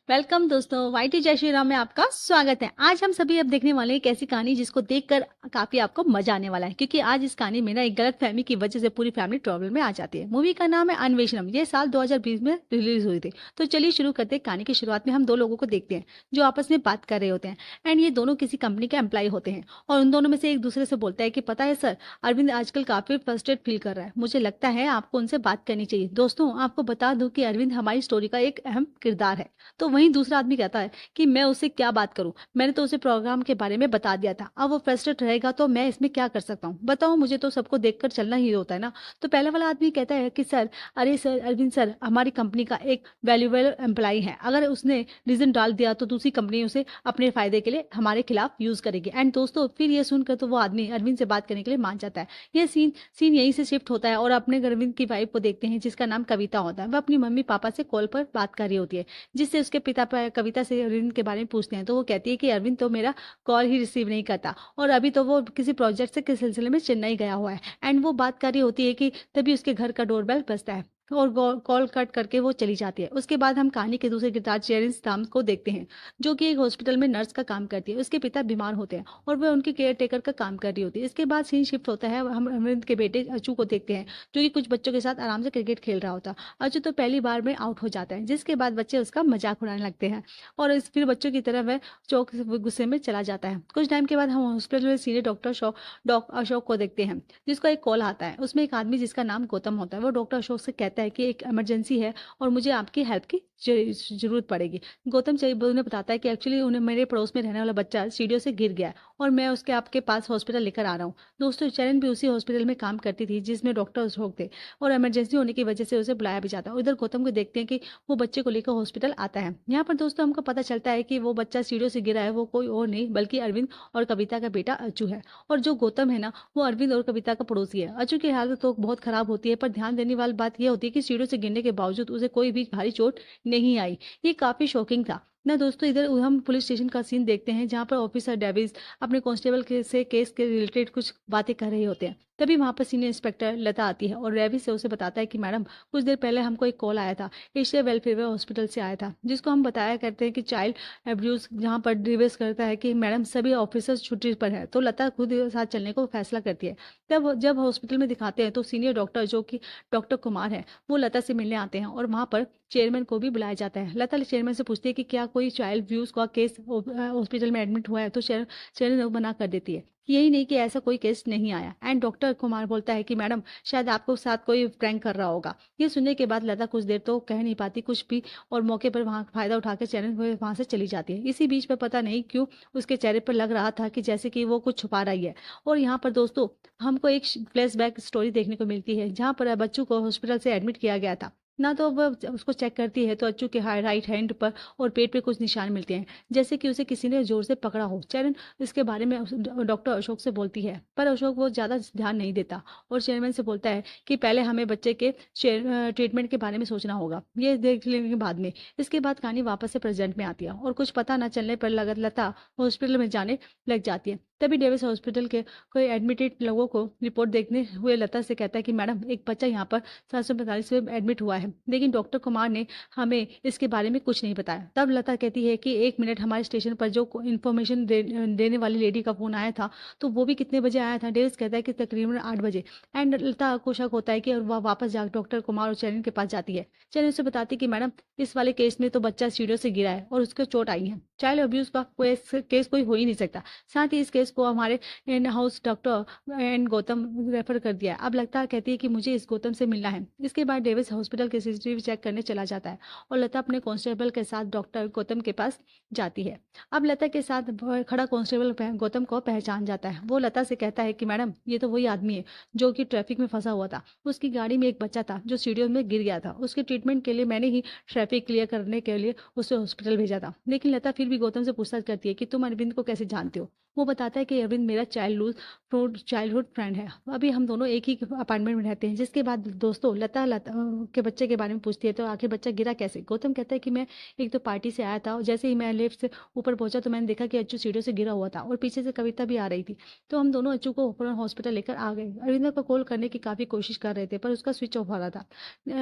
Welcome दोस्तों, YT जय श्री राम में आपका स्वागत है। आज हम सभी अब देखने वाले हैं एक ऐसी कहानी जिसको देखकर काफ़ी आपको मज़ा आने वाला है, क्योंकि आज इस कहानी में ना एक गलतफ़हमी की वजह से पूरी फैमिली ट्रबल में आ जाती है। मूवी का नाम है अन्वेषणम। ये साल 2020 में रिलीज़ हुई थी। तो चलिए शुरू करते हैं। कहानी की शुरुआत में हम 2 लोगों को देखते हैं जो आपस में बात कर रहे होते हैं एंड ये दोनों किसी कंपनी के एम्प्लॉयी होते हैं और उन दोनों में से एक दूसरे से बोलता है कि पता है सर, अरविंद आजकल काफ़ी फ्रस्ट्रेट फ़ील कर रहा है। मुझे लगता है आपको उनसे बात करनी चाहिए। दोस्तों, आपको बता दूँ कि अरविंद हमारी स्टोरी का एक अहम किरदार है। तो वहीं दूसरा आदमी कहता है कि मैं उससे क्या बात करूं, मैंने तो उसे प्रोग्राम के बारे में बता दिया था। अब वो फ्रस्ट्रेट रहेगा तो मैं इसमें क्या कर सकता हूं, बताओ। मुझे तो सबको देखकर चलना ही होता है ना। तो पहले वाला आदमी कहता है कि सर, अरे सर अरविंद सर हमारी कंपनी का एक वैल्यूएबल एम्प्लॉय है। अगर उसने रीजन डाल दिया तो दूसरी कंपनी उसे अपने फायदे के लिए हमारे खिलाफ यूज करेगी। एंड दोस्तों, फिर ये सुनकर तो वो आदमी अरविंद से बात करने के लिए मान जाता है। ये सीन यहीं से शिफ्ट होता है और अपने अरविंद की वाइफ को देखते हैं जिसका नाम कविता होता है। वह अपनी मम्मी पापा से कॉल पर बात कर रही होती है, जिससे उसके पिता कविता से अरविंद के बारे में पूछते हैं। तो वो कहती है कि अरविंद तो मेरा कॉल ही रिसीव नहीं करता और अभी तो वो किसी प्रोजेक्ट से किस सिलसिले में चेन्नई गया हुआ है। एंड वो बात कर रही होती है कि तभी उसके घर का डोरबेल बजता है और कॉल कट करके वो चली जाती है। उसके बाद हम कहानी के दूसरे किरदार चेरिन स्टाम को देखते हैं, जो कि एक हॉस्पिटल में नर्स का काम करती है। उसके पिता बीमार होते हैं और वह उनके केयर टेकर का काम कर रही होती है। इसके बाद सीन शिफ्ट होता है, हम अरविंद के बेटे अचू को देखते हैं, जो कि कुछ बच्चों के साथ आराम से क्रिकेट खेल रहा होता है। अचू तो पहली बार में आउट हो जाता है, जिसके बाद बच्चे उसका मजाक उड़ाने लगते हैं और फिर बच्चों की तरह वह चौक से गुस्से में चला जाता है। कुछ टाइम के बाद हम हॉस्पिटल में सीनियर डॉक्टर डॉक्टर अशोक को देखते हैं, जिसको एक कॉल आता है। उसमें एक आदमी जिसका नाम गौतम होता है, वो डॉक्टर अशोक से कहता है कि एक इमरजेंसी है और मुझे आपकी हेल्प की जरूरत पड़ेगी। गौतम उन्हें बताता है कि एक्चुअली उन्हें मेरे पड़ोस में रहने वाला बच्चा सीढ़ियों से गिर गया है और मैं उसके आपके पास हॉस्पिटल लेकर आ रहा हूँ। दोस्तों, चरण भी उसी हॉस्पिटल में काम करती थी जिसमें डॉक्टर अशोक थे और इमरजेंसी होने की वजह से उसे बुलाया भी जाता है। उधर गौतम को देखते हैं कि वो बच्चे को लेकर हॉस्पिटल आता है। यहाँ पर दोस्तों हमको पता चलता है कि वो बच्चा सीढ़ियों से गिरा है वो कोई और नहीं बल्कि अरविंद और कविता का बेटा अचू है। और जो गौतम है ना, वो अरविंद और कविता का पड़ोसी है। अचू की हालत तो बहुत खराब होती है, पर ध्यान देने वाली बात यह होती है कि सीढ़ियों से गिरने के बावजूद उसे कोई भी भारी चोट नहीं आई। ये काफी शॉकिंग था ना। दोस्तों, इधर हम पुलिस स्टेशन का सीन देखते हैं, जहां पर ऑफिसर डेविस अपने कांस्टेबल से केस के रिलेटेड कुछ बातें कर रहे होते हैं। तभी वहां पर सीनियर इंस्पेक्टर लता आती है और रेवी से उसे बताता है कि मैडम, कुछ देर पहले हमको एक कॉल आया था, एशिया वेलफेयर हॉस्पिटल से आया था, जिसको हम बताया करते हैं कि चाइल्ड एब्यूज, जहाँ पर रिवर्स करता है कि मैडम सभी ऑफिसर्स छुट्टी पर है। तो लता खुद साथ चलने को फैसला करती है। तब जब हॉस्पिटल में दिखाते हैं तो सीनियर डॉक्टर, जो कि डॉक्टर कुमार है, वो लता से मिलने आते हैं और वहां पर चेयरमैन को भी बुलाया जाता है। लता चेयरमैन से पूछती है कि क्या कोई चाइल्ड व्यूज का केस हॉस्पिटल में एडमिट हुआ है। तो चेयरमैन मना कर देती है, यही नहीं कि ऐसा कोई केस नहीं आया। एंड डॉक्टर कुमार बोलता है कि मैडम, शायद आपको साथ कोई प्रैंक कर रहा होगा। ये सुनने के बाद लता कुछ देर तो कह नहीं पाती कुछ भी और मौके पर वहां फायदा उठाकर चेयरमैन वहां से चली जाती है। इसी बीच में पता नहीं क्यों उसके चेहरे पर लग रहा था कि जैसे कि वो कुछ छुपा रही है। और यहाँ पर दोस्तों हमको एक फ्लैशबैक स्टोरी देखने को मिलती है, जहाँ पर बच्चों को हॉस्पिटल से एडमिट किया गया था ना। तो वह उसको चेक करती है तो अच्चू के राइट हैंड पर और पेट पे कुछ निशान मिलते हैं, जैसे कि उसे किसी ने जोर से पकड़ा हो। चरण इसके बारे में डॉक्टर अशोक से बोलती है, पर अशोक वो ज्यादा ध्यान नहीं देता और चेयरमैन से बोलता है कि पहले हमें बच्चे के ट्रीटमेंट के बारे में सोचना होगा, ये देख लेने के बाद में। इसके बाद कहानी वापस से प्रेजेंट में आती है और कुछ पता न चलने पर लता हॉस्पिटल में जाने लग जाती है। तभी डेविस हॉस्पिटल के कोई एडमिटेड लोगों को रिपोर्ट देखने हुए लता से कहता है कि मैडम, एक बच्चा यहाँ पर 745 में एडमिट हुआ है, लेकिन डॉक्टर कुमार ने हमें इसके बारे में कुछ नहीं बताया। तब लता कहती है कि 1 मिनट, हमारे स्टेशन पर जो इन्फॉर्मेशन देने वाली लेडी का फोन आया था, तो वो भी कितने बजे आया था। डेविस कहता है कि तकरीबन 8 बजे। एंड लता को शक होता है कि वह वापस जा डॉक्टर कुमार और चरण के पास जाती है। चरण उसे बताती है कि मैडम, इस वाले केस में तो बच्चा सीढ़ियों से गिरा है और उसको चोट आई है, चाइल्ड अब्यूज का कोई केस कोई हो ही नहीं सकता। साथ ही इस केस को हमारे in house doctor and Gautam refer कर दिया है। अब लगता कहती है कि मुझे इस गौतम से मिलना है। इसके बाद डेविस हॉस्पिटल के सीसीटीवी चेक करने चला जाता है और लता अपने कांस्टेबल के साथ डॉक्टर गौतम के पास जाती है। अब लता के साथ खड़ा कांस्टेबल गौतम को पहचान जाता है। वो लता से कहता है कि मैडम, ये तो वही आदमी है जो कि ट्रैफिक में फंसा हुआ था। उसकी गाड़ी में एक बच्चा था जो सीढ़ियों में गिर गया था। उसके ट्रीटमेंट के लिए मैंने ही ट्रैफिक क्लियर करने के लिए उसे हॉस्पिटल भेजा था। लेकिन लता फिर भी गौतम से पूछताछ करती है कि तुम अरविंद को कैसे जानते हो। वो बताता है कि अरविंद मेरा चाइल्डहुड फ्रेंड है। अभी हम दोनों एक ही अपार्टमेंट में रहते हैं। जिसके बाद दोस्तों लता के बच्चे के बारे में पूछती है, तो आखिर बच्चा गिरा कैसे? गौतम कहता है कि मैं एक तो पार्टी से आया था और जैसे ही मैं लिफ्ट से ऊपर पहुंचा तो मैंने देखा कि अच्चू सीढ़ियों से गिरा हुआ था और पीछे से कविता भी आ रही थी। तो हम दोनों अच्चू को ऊपर हॉस्पिटल लेकर आ गए। अरविंद को कॉल करने की काफी कोशिश कर रहे थे पर उसका स्विच ऑफ हो रहा था।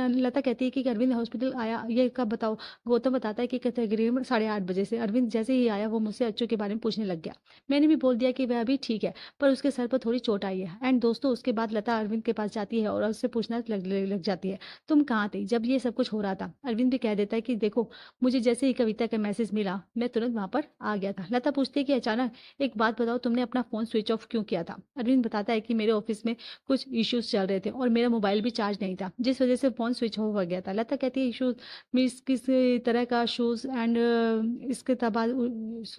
लता कहती है कि अरविंद हॉस्पिटल आया ये कब बताओ? गौतम बताता है कि तकरीबन 8:30 बजे से। अरविंद जैसे ही आया वो मुझसे अच्चू के बारे में पूछने लग गया। मैंने भी बोल दिया कि वह अभी ठीक है पर उसके सर पर थोड़ी चोट आई है। एंड दोस्तों उसके बाद लता अरविंद के पास जाती है और उससे पूछना लग जाती है, तुम कहाँ थे जब ये सब कुछ हो रहा था? अरविंद भी कह देता है कि देखो मुझे जैसे ही कविता का मैसेज मिला मैं तुरंत वहां पर आ गया था। लता पूछती है कि अचानक एक बात बताओ, तुमने अपना फोन स्विच ऑफ क्यों किया था? अरविंद बताता है कि मेरे ऑफिस में कुछ इश्यूज चल रहे थे और मेरा मोबाइल भी चार्ज नहीं था जिस वजह से फोन स्विच ऑफ हो गया था। लता कहती है इशूज मीन्स किस तरह का शूज? एंड इसके बाद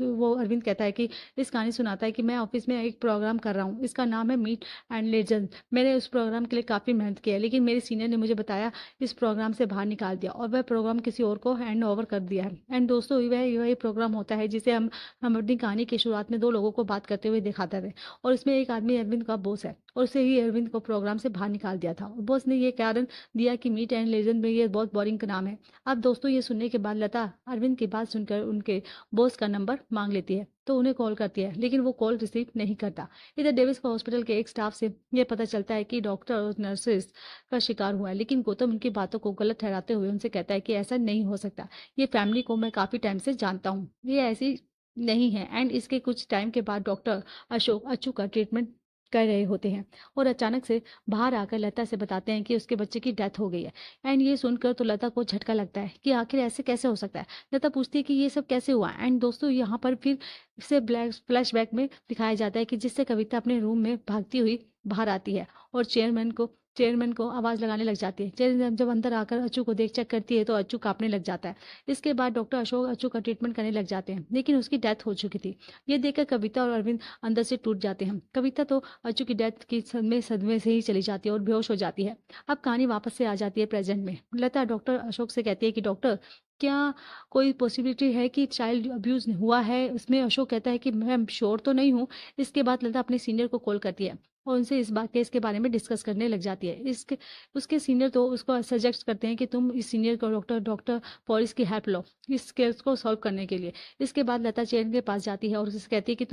वो अरविंद कहता है कि इस कहानी सुनाता है कि मैं ऑफिस में एक प्रोग्राम कर रहा हूँ, इसका नाम है मीट एंड लेजेंड। मैंने उस प्रोग्राम के लिए काफ़ी मेहनत की है लेकिन मेरे सीनियर ने मुझे बताया इस प्रोग्राम से बाहर निकाल दिया और वह प्रोग्राम किसी और को हैंड ओवर कर दिया है। एंड दोस्तों वही प्रोग्राम होता है जिसे हम अपनी कहानी की शुरुआत में दो लोगों को बात करते हुए दिखाते थे और इसमें एक आदमी अरविंद का बॉस है और उसे ही अरविंद को प्रोग्राम से बाहर निकाल दिया था। बॉस ने ये कारण दिया कि मीट एंड लेजेंड में ये बहुत बोरिंग का नाम है। अब दोस्तों ये सुनने के बाद लता अरविंद की बात सुनकर उनके बॉस का नंबर मांग लेती है तो उन्हें कॉल करती है लेकिन वो कॉल रिसीव नहीं करता। इधर डेविस का हॉस्पिटल के एक स्टाफ से ये पता चलता है कि डॉक्टर और नर्सेस का शिकार हुआ है लेकिन गौतम उनकी बातों को गलत ठहराते हुए उनसे कहता है कि ऐसा नहीं हो सकता, ये फैमिली को मैं काफी टाइम से जानता हूँ, ये ऐसी नहीं है। एंड इसके कुछ टाइम के बाद डॉक्टर अशोक अच्चू का ट्रीटमेंट कर रहे होते हैं और अचानक से बाहर आकर लता से बताते हैं कि उसके बच्चे की डेथ हो गई है। एंड ये सुनकर तो लता को झटका लगता है कि आखिर ऐसे कैसे हो सकता है। लता पूछती है कि ये सब कैसे हुआ। एंड दोस्तों यहाँ पर फिर से ब्लैक फ्लैशबैक में दिखाया जाता है कि जिससे कविता अपने रूम में भागती हुई बाहर आती है और चेयरमैन को आवाज लगाने लग जाती है। चेयरमैन जब अंदर आकर अच्चू को देख चेक करती है तो अच्चू कांपने लग जाता है। इसके बाद डॉक्टर अशोक अच्चू का ट्रीटमेंट करने लग जाते हैं लेकिन उसकी डेथ हो चुकी थी। ये देखकर कविता और अरविंद अंदर से टूट जाते हैं। कविता तो अच्चू की डेथ की सदमे से ही चली जाती है और बेहोश हो जाती है। अब कहानी वापस से आ जाती है प्रेजेंट में। लता डॉक्टर अशोक से कहती है कि डॉक्टर क्या कोई पॉसिबिलिटी है कि चाइल्ड अब्यूज हुआ है? उसमें अशोक कहता है कि मैं श्योर तो नहीं हूँ। इसके बाद लता अपने सीनियर को कॉल करती है और उनसे इस बात केस के बारे में डिस्कस करने लग जाती है। इसके उसके सीनियर तो उसको सजेस्ट करते हैं कि तुम इस सीनियर को डॉक्टर फॉरिस की हेल्प लो इस केस को सॉल्व करने के लिए। इसके बाद लता चेयरमैन के पास जाती है और उससे कहती है कि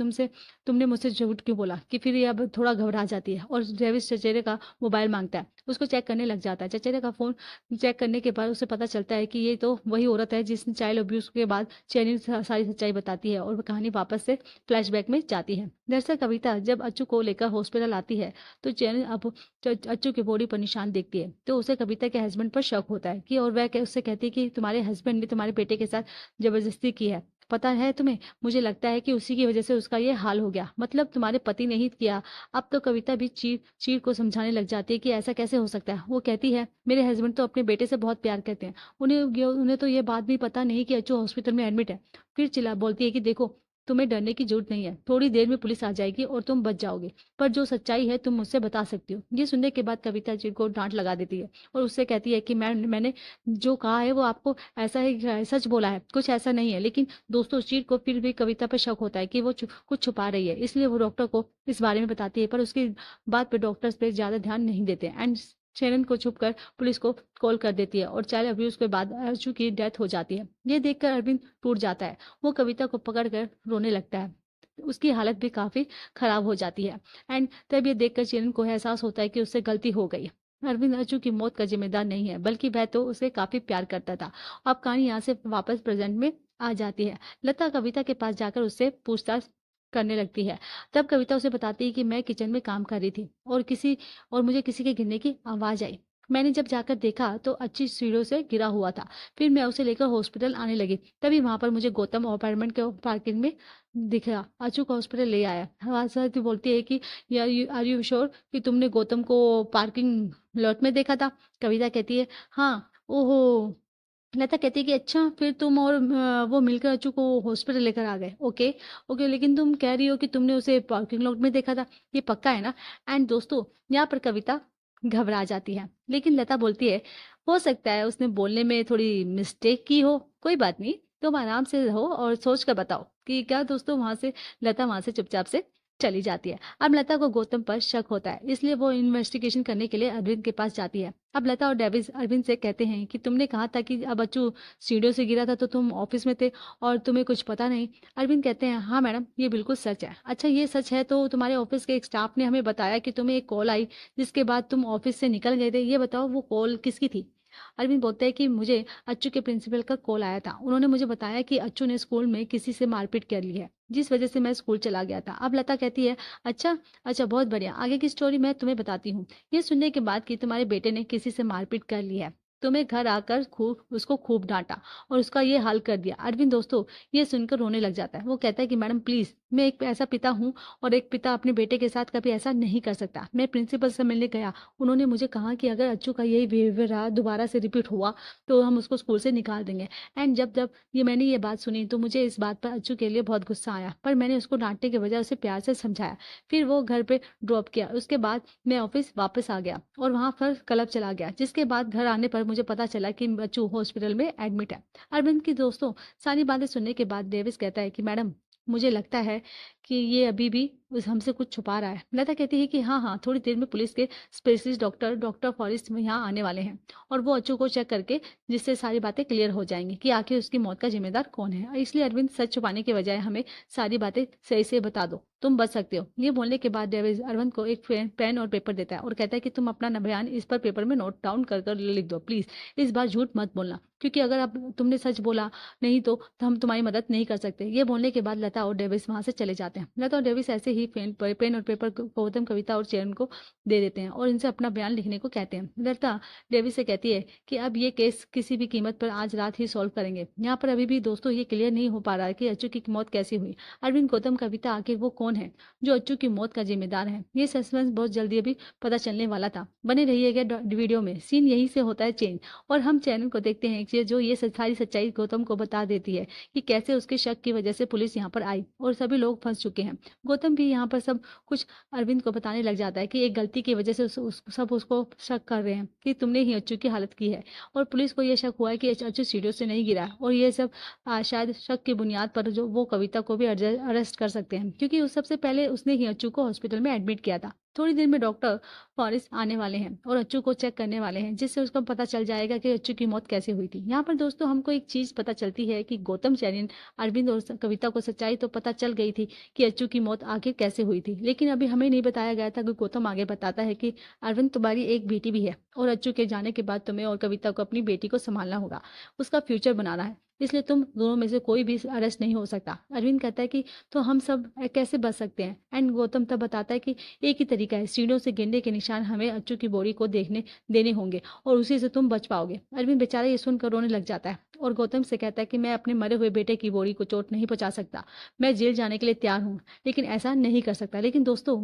तुमने मुझसे झूठ क्यों बोला? कि फिर ये अब थोड़ा घबरा जाती है और डेविस चचेरे का मोबाइल मांगता है, उसको चेक करने लग जाता है। चचेरे का फोन चेक करने के बाद उसे पता चलता है कि ये तो वही औरत है जिसने चाइल्ड अब्यूज के बाद चेयरमैन सारी सच्चाई बताती है और वह कहानी वापस से फ्लैशबैक में जाती है। दरअसल कविता जब अच्चू को लेकर हॉस्पिटल आती है तो चेयरमैन अब अच्चू की बॉडी पर निशान देखती है तो उसे कविता के हस्बैंड पर शक होता है कि और वह उससे कहती है कि तुम्हारे हस्बैंड ने तुम्हारे बेटे के साथ जबरदस्ती की है, पता है तुम्हें? मुझे लगता है कि उसी की वजह से उसका ये हाल हो गया, मतलब तुम्हारे पति ने ही किया। अब तो कविता भी चीर चीर को समझाने लग जाती है कि ऐसा कैसे हो सकता है। वो कहती है मेरे हस्बैंड तो अपने बेटे से बहुत प्यार करते हैं, उन्हें तो ये बात भी पता नहीं कि अच्चू हॉस्पिटल में एडमिट है। फिर चिल्ला बोलती है कि देखो तुम्हें डरने की जरूरत नहीं है, थोड़ी देर में पुलिस आ जाएगी और तुम बच जाओगे, पर जो सच्चाई है तुम मुझसे बता सकती हो। ये सुनने के बाद कविता जी को डांट लगा देती है और उससे कहती है कि मैंने जो कहा है वो आपको ऐसा ही सच बोला है, कुछ ऐसा नहीं है। लेकिन दोस्तों चीर को फिर भी कविता पर शक होता है कि वो कुछ छुपा रही है, इसलिए वो डॉक्टर को इस बारे में बताती है पर उसकी बात पे डॉक्टर्स पे ज्यादा ध्यान नहीं देते। एंड शेरन को छुप कर पुलिस को कॉल कर देती है और चाइल्ड अब्यूज के बाद अर्जू की डेथ हो जाती है। ये देखकर अरविंद टूट जाता है, वो कविता को पकड़कर रोने लगता है, उसकी हालत भी काफी खराब हो जाती है। एंड तब ये देखकर चेरन को एहसास होता है कि उससे गलती हो गई। अरविंद अर्जू की मौत का जिम्मेदार नहीं है बल्कि वह तो उसे काफी प्यार करता था। अब कहानी यहाँ से वापस प्रेजेंट में आ जाती है। लता कविता के पास जाकर उससे पूछताछ करने लगती है। तब कविता उसे बताती है कि मैं किचन में काम कर रही थी और मुझे किसी के गिरने की आवाज आई। मैंने जब जाकर देखा तो अच्छी सीढ़ियों से गिरा हुआ था। फिर मैं उसे लेकर हॉस्पिटल आने लगी, तभी वहां पर मुझे गौतम अपार्टमेंट के पार्किंग में दिखा। अचूक हॉस्पिटल ले आया। आवाज बोलती है कि आर यू श्योर कि तुमने गौतम को पार्किंग लॉट में देखा था? कविता कहती है हाँ। ओहो। लता कहती है कि अच्छा फिर तुम और वो मिलकर अच्चू को हॉस्पिटल लेकर आ गए। ओके ओके, लेकिन तुम कह रही हो कि तुमने उसे पार्किंग लॉट में देखा था, ये पक्का है ना? एंड दोस्तों यहाँ पर कविता घबरा जाती है लेकिन लता बोलती है हो सकता है उसने बोलने में थोड़ी मिस्टेक की हो, कोई बात नहीं, तुम आराम से रहो और सोच कर बताओ कि क्या। दोस्तों वहां से लता वहां से चुपचाप से चली जाती है। अब लता को गौतम पर शक होता है, इसलिए वो इन्वेस्टिगेशन करने के लिए अरविंद के पास जाती है। अब लता और डेविस अरविंद से कहते हैं कि तुमने कहा था कि अब बच्चू सीढ़ियों से गिरा था तो तुम ऑफिस में थे और तुम्हें कुछ पता नहीं। अरविंद कहते हैं हाँ मैडम, ये बिल्कुल सच है। अच्छा ये सच है तो तुम्हारे ऑफिस के एक स्टाफ ने हमें बताया कि तुम्हें एक कॉल आई जिसके बाद तुम ऑफिस से निकल गए थे। ये बताओ वो कॉल किसकी थी। अरविंद बोलते हैं कि मुझे अच्चू के प्रिंसिपल का कॉल आया था। उन्होंने मुझे बताया कि अच्चू ने स्कूल में किसी से मारपीट कर ली है, जिस वजह से मैं स्कूल चला गया था। अब लता कहती है अच्छा अच्छा, बहुत बढ़िया, आगे की स्टोरी मैं तुम्हें बताती हूँ। ये सुनने के बाद कि तुम्हारे बेटे ने किसी से मारपीट कर ली है, तुम्हें घर आकर खूब डांटा और उसका ये हाल कर दिया। अरविंद दोस्तों ये सुनकर रोने लग जाता है। वो कहता है कि मैडम प्लीज, मैं एक ऐसा पिता हूँ और एक पिता अपने बेटे के साथ कभी ऐसा नहीं कर सकता। मैं प्रिंसिपल से मिलने गया, उन्होंने मुझे कहा कि अगर अच्चू का यही बिहेवियर रहा दोबारा से रिपीट हुआ तो हम उसको स्कूल से निकाल देंगे। एंड जब जब मैंने ये बात सुनी तो मुझे इस बात पर अच्चू के लिए बहुत गुस्सा आया, पर मैंने उसको डांटने के बजाय उसे प्यार से समझाया। फिर वो घर पे ड्रॉप किया। उसके बाद मैं ऑफिस वापस आ गया और वहां पर क्लब चला गया, जिसके बाद घर आने पर मुझे पता चला कि बच्चू हॉस्पिटल में एडमिट है। अरविंद की दोस्तों सारी बातें सुनने के बाद डेविस कहता है कि मैडम मुझे लगता है कि ये अभी भी उस हमसे कुछ छुपा रहा है। लता कहती है कि हाँ हाँ, थोड़ी देर में पुलिस के स्पेशलिस्ट डॉक्टर फॉरेस्ट में यहाँ आने वाले हैं और वो अच्चू को चेक करके जिससे सारी बातें क्लियर हो जाएंगी कि आखिर उसकी मौत का जिम्मेदार कौन है। इसलिए अरविंद सच छुपाने के बजाय हमें सारी बातें सही से बता दो, तुम बच सकते हो। ये बोलने के बाद डेविस अरविंद को एक पेन और पेपर देता है और कहता है कि तुम अपना बयान इस पर पेपर में नोट डाउन कर लिख दो प्लीज। इस बार झूठ मत बोलना, क्योंकि अगर अब तुमने सच बोला नहीं तो हम तुम्हारी मदद नहीं कर सकते। ये बोलने के बाद लता और डेविस वहां से चले जाते हैं। लता और डेविस ऐसे ही पेन और पेपर गौतम, कविता और चरण को दे देते हैं और इनसे अपना बयान लिखने को कहते हैं। लता डेविस से कहती है कि अब ये केस किसी भी कीमत पर आज रात ही सॉल्व करेंगे। यहाँ पर अभी भी दोस्तों ये क्लियर नहीं हो पा रहा है कि अच्चू की मौत कैसे हुई। अरविंद, गौतम, कविता, आखिर वो कौन है जो अच्चू की मौत का जिम्मेदार है। ये सस्पेंस बहुत जल्दी अभी पता चलने वाला था। बने रहिएगा वीडियो में, सीन यहीं से होता है चेंज और हम चैनल को देखते हैं कि जो ये सारी सच्चाई गौतम को बता देती है कि कैसे उसके शक की वजह से पुलिस यहाँ पर आई और सभी लोग फंस चुके हैं। गौतम भी यहाँ पर सब कुछ अरविंद को बताने लग जाता है कि एक गलती की वजह से सब उसको शक कर रहे हैं कि तुमने ही अच्चू की हालत की है और पुलिस को यह शक हुआ है कि अच्चू सीढ़ियों से नहीं गिरा है। और ये सब शायद शक की बुनियाद पर जो वो कविता को भी अरेस्ट कर सकते हैं, क्योंकि उस सबसे पहले उसने ही अच्चू को हॉस्पिटल में एडमिट किया था। थोड़ी देर में डॉक्टर फॉरेस्ट आने वाले हैं और अच्चू को चेक करने वाले हैं, जिससे उसको पता चल जाएगा कि अच्चू की मौत कैसे हुई थी। यहाँ पर दोस्तों हमको एक चीज पता चलती है कि गौतम, चैरिन, अरविंद और कविता को सच्चाई तो पता चल गई थी कि अच्चू की मौत आखिर कैसे हुई थी, लेकिन अभी हमें नहीं बताया गया था कि गौतम आगे बताता है कि अरविंद, तुम्हारी एक बेटी भी है और अच्चू के जाने के बाद तुम्हें और कविता को अपनी बेटी को संभालना होगा, उसका फ्यूचर बनाना है, इसलिए तुम दोनों में से कोई भी अरेस्ट नहीं हो सकता। अरविंद कहता है कि तो हम सब कैसे बच सकते हैं। एंड गौतम तब बताता है कि एक ही तरीका है, सीढ़ियों से गिरने के निशान हमें अच्चू की बॉडी को देने होंगे और उसी से तुम बच पाओगे। अरविंद बेचारा ये सुनकर रोने लग जाता है और गौतम से कहता है कि मैं अपने मरे हुए बेटे की बॉडी को चोट नहीं पहुंचा सकता, मैं जेल जाने के लिए तैयार हूँ लेकिन ऐसा नहीं कर सकता। लेकिन दोस्तों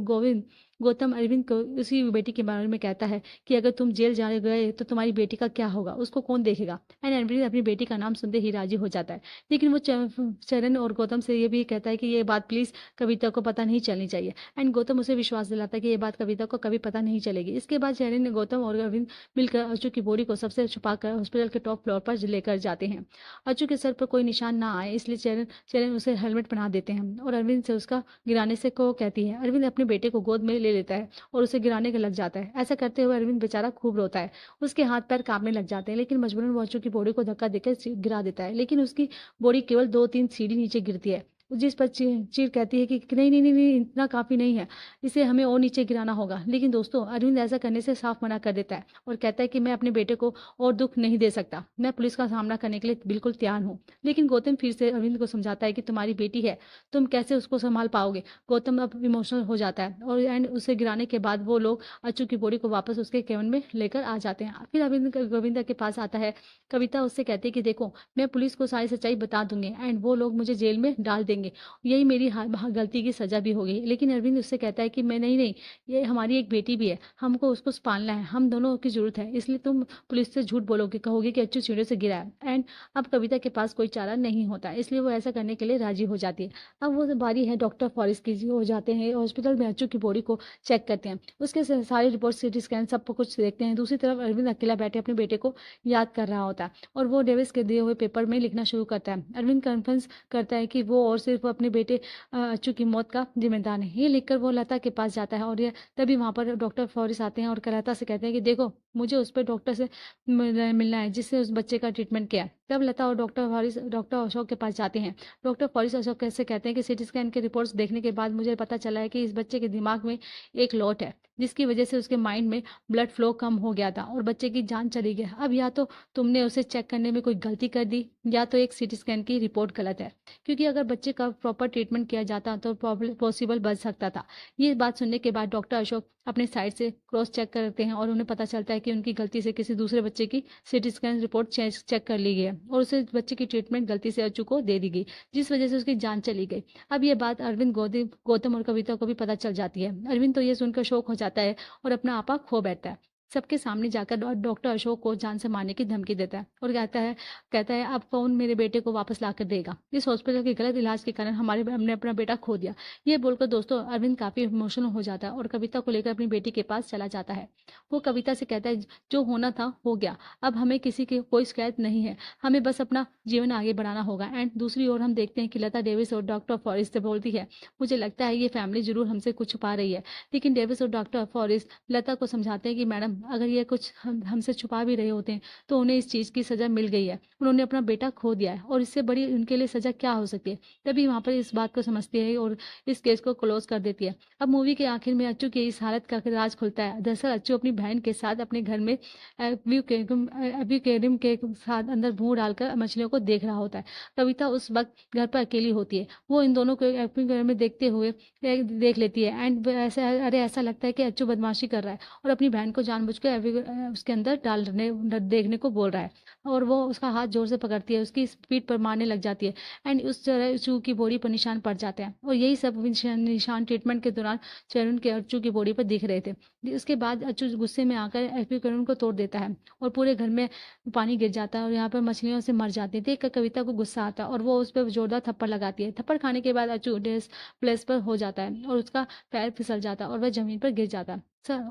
गौतम अरविंद को उसी बेटी के बारे में कहता है कि अगर तुम जेल जाने गए तो तुम्हारी बेटी का क्या होगा, उसको कौन देखेगा। एंड अरविंद अपनी बेटी का नाम सुनते ही राजी हो जाता है, लेकिन वो चरण और गौतम से ये भी कहता है कि ये बात प्लीज कविता को पता नहीं चलनी चाहिए। एंड गौतम उसे विश्वास दिलाता है कि ये बात कविता को कभी पता नहीं चलेगी। इसके बाद चरण ने गौतम और अरविंद मिलकर अच्चू की बॉडी को सबसे छुपाकर हॉस्पिटल के टॉप फ्लोर पर लेकर जाते हैं। अच्चू के सर पर कोई निशान ना आए इसलिए चरण उसे हेलमेट पहना देते हैं और अरविंद से उसका गिराने से को कहती है। अरविंद अपने बेटे को गोद में ले लेता है और उसे गिराने के लग जाता है। ऐसा करते हुए अरविंद बेचारा खूब रोता है, उसके हाथ पैर कांपने लग जाते हैं, लेकिन मजबूरन वो अच्चू की बॉडी को धक्का देकर गिरा देता है। लेकिन उसकी बॉडी केवल 2-3 सीढ़ी नीचे गिरती है, जिस पर चीर कहती है कि नहीं नहीं नहीं नहीं, इतना काफी नहीं है, इसे हमें और नीचे गिराना होगा। लेकिन दोस्तों अरविंद ऐसा करने से साफ मना कर देता है और कहता है कि मैं अपने बेटे को और दुख नहीं दे सकता, मैं पुलिस का सामना करने के लिए बिल्कुल तैयार हूँ। लेकिन गौतम फिर से अरविंद को समझाता है कि तुम्हारी बेटी है, तुम कैसे उसको संभाल पाओगे। गौतम अब इमोशनल हो जाता है और एंड उसे गिराने के बाद वो लोग अच्चू की बॉडी को वापस उसके केबिन में लेकर आ जाते हैं। फिर अरविंद गोविंदा के पास आता है। कविता उससे कहती है कि देखो मैं पुलिस को सारी सच्चाई बता दूंगी एंड वो लोग मुझे जेल में डाल देंगे देंगे, यही मेरी गलती की सज़ा भी होगी। लेकिन अरविंद उससे कहता है कि मैं नहीं नहीं, ये हमारी एक बेटी भी है, हमको उसको पालना है, हम दोनों की ज़रूरत है, इसलिए तुम पुलिस से झूठ बोलोगे, कहोगे कि अच्छू सीढ़ियों से गिरा है। एंड अब कविता के पास कोई चारा नहीं होता, इसलिए वो ऐसा करने के लिए राजी हो जाती है। अब वो बारी है डॉक्टर फॉरेस्ट की, जो हो जाते हैं हॉस्पिटल में, अच्छू की बॉडी को चेक करते हैं, उसके सारी रिपोर्ट, सीटी स्कैन, सब कुछ देखते हैं। दूसरी तरफ अरविंद अकेला बैठे अपने बेटे को याद कर रहा होता है और वो डेविस के दिए हुए पेपर में लिखना शुरू करता है। अरविंद कन्फर्स करता है कि वो और सिर्फ अपने बेटे अच्छू की मौत का जिम्मेदार है। ये लिखकर वो लता के पास जाता है और ये तभी वहाँ पर डॉक्टर फॉरेस्ट आते हैं और लता से कहते हैं कि देखो, मुझे उस पर डॉक्टर से मिलना है जिससे उस बच्चे का ट्रीटमेंट किया। तब लता और डॉक्टर अशोक के पास जाते हैं। डॉक्टर फॉरेस्ट अशोक कैसे कहते हैं कि सीटी स्कैन के रिपोर्ट्स देखने के बाद मुझे पता चला है कि इस बच्चे के दिमाग में एक लॉट है, जिसकी वजह से उसके माइंड में ब्लड फ्लो कम हो गया था और बच्चे की जान चली गई। अब या तो तुमने उसे चेक करने में कोई गलती कर दी, या तो एक सीटी स्कैन की रिपोर्ट गलत है, क्योंकि अगर बच्चे का प्रॉपर ट्रीटमेंट किया जाता तो पॉसिबल बच सकता था। ये बात सुनने के बाद डॉक्टर अशोक अपने साइड से क्रॉस चेक करते हैं और उन्हें पता चलता है कि उनकी गलती से किसी दूसरे बच्चे की सीटी स्कैन रिपोर्ट चेक कर ली गई है और उसे बच्चे की ट्रीटमेंट गलती से अच्छू को दे दी गई, जिस वजह से उसकी जान चली गई। अब ये बात अरविंद, गौतम और कविता को भी पता चल जाती है। अरविंद तो ये सुनकर शौक हो जाता है और अपना आपा खो बैठता है। सबके सामने जाकर डॉक्टर अशोक को जान से मारने की धमकी देता है और कहता है अब कौन मेरे बेटे को वापस ला कर देगा, इस हॉस्पिटल के गलत इलाज के कारण हमने अपना बेटा खो दिया। ये बोलकर दोस्तों अरविंद काफी इमोशनल हो जाता है और कविता को लेकर अपनी बेटी के पास चला जाता है। वो कविता से कहता है जो होना था हो गया, अब हमें किसी की कोई शिकायत नहीं है, हमें बस अपना जीवन आगे बढ़ाना होगा। एंड दूसरी ओर हम देखते हैं कि लता डेविस और डॉक्टर फॉरेस्ट से बोलती है, मुझे लगता है ये फैमिली जरूर हमसे कुछ छुपा रही है। लेकिन डेविस और डॉक्टर फॉरेस्ट लता को समझाते हैं कि मैडम, अगर ये कुछ हमसे छुपा भी रहे होते हैं तो उन्हें इस चीज़ की सज़ा मिल गई है, उन्होंने अपना बेटा खो दिया है और इससे बड़ी उनके लिए सज़ा क्या हो सकती है। तभी वहाँ पर इस बात को समझती है और इस केस को क्लोज कर देती है। अब मूवी के आखिर में अच्छू की इस हालत का राज खुलता है। दरअसल अच्छू अपनी बहन के साथ अपने घर में एक्वेरियम के साथ अंदर मुंह डालकर मछलियों को देख रहा होता है। कविता उस वक्त घर पर अकेली होती है, वो इन दोनों को एक्वेरियम में देखते हुए देख लेती है। एंड ऐसा लगता है कि अच्छू बदमाशी कर रहा है और अपनी बहन को जानबूझकर उसके अंदर देखने को बोल रहा है और वो उसका हाथ जोर से पकड़ती है, उसकी पीठ पर मारने लग जाती है। एंड उस तरह अच्छू की बॉडी पर निशान पड़ जाते हैं और यही सब निशान ट्रीटमेंट के दौरान चरुण के अच्छू की बॉडी पर दिख रहे थे। उसके बाद अच्छू गुस्से में आकर एक्वेरियम को तोड़ देता है और पूरे घर में पानी गिर जाता है और यहाँ पर मछलियों से मर जाती है। देखकर कविता को गुस्सा आता है और वो उस पर जोरदार थप्पड़ लगाती है। थप्पड़ खाने के बाद अच्छू प्लेस पर हो जाता है और उसका पैर फिसल जाता है और वह जमीन पर गिर जाता है।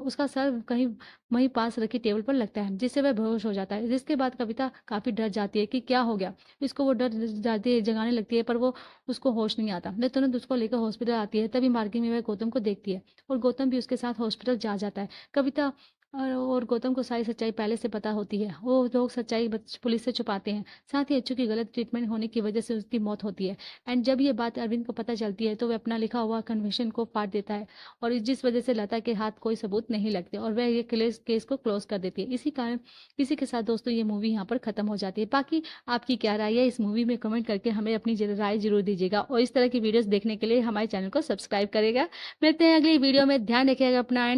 उसका सर कहीं वहीं पास रखी टेबल पर लगता है, जिससे वह बेहोश हो जाता है। जिसके बाद कविता काफी डर जाती है कि क्या हो गया, इसको वो डर जाती है, जगाने लगती है, पर वो उसको होश नहीं आता। वह तुरंत उसको लेकर हॉस्पिटल आती है। तभी मार्गी में वह गौतम को देखती है और गौतम भी उसके साथ हॉस्पिटल जा जाता है। कविता और गौतम को सारी सच्चाई पहले से पता होती है। वो लोग सच्चाई पुलिस से छुपाते हैं। साथ ही अच्छू की गलत ट्रीटमेंट होने की वजह से उसकी मौत होती है। एंड जब ये बात अरविंद को पता चलती है तो वह अपना लिखा हुआ कन्वेंशन को फाड़ देता है और जिस वजह से लता के हाथ कोई सबूत नहीं लगते और वह ये केस को क्लोज कर देती है। इसी के साथ दोस्तों ये मूवी यहाँ पर खत्म हो जाती है। बाकी आपकी क्या राय है इस मूवी में, कमेंट करके हमें अपनी राय जरूर दीजिएगा और इस तरह की वीडियोस देखने के लिए हमारे चैनल को सब्सक्राइब करेगा। मिलते हैं अगली वीडियो में, ध्यान रखिएगा अपना।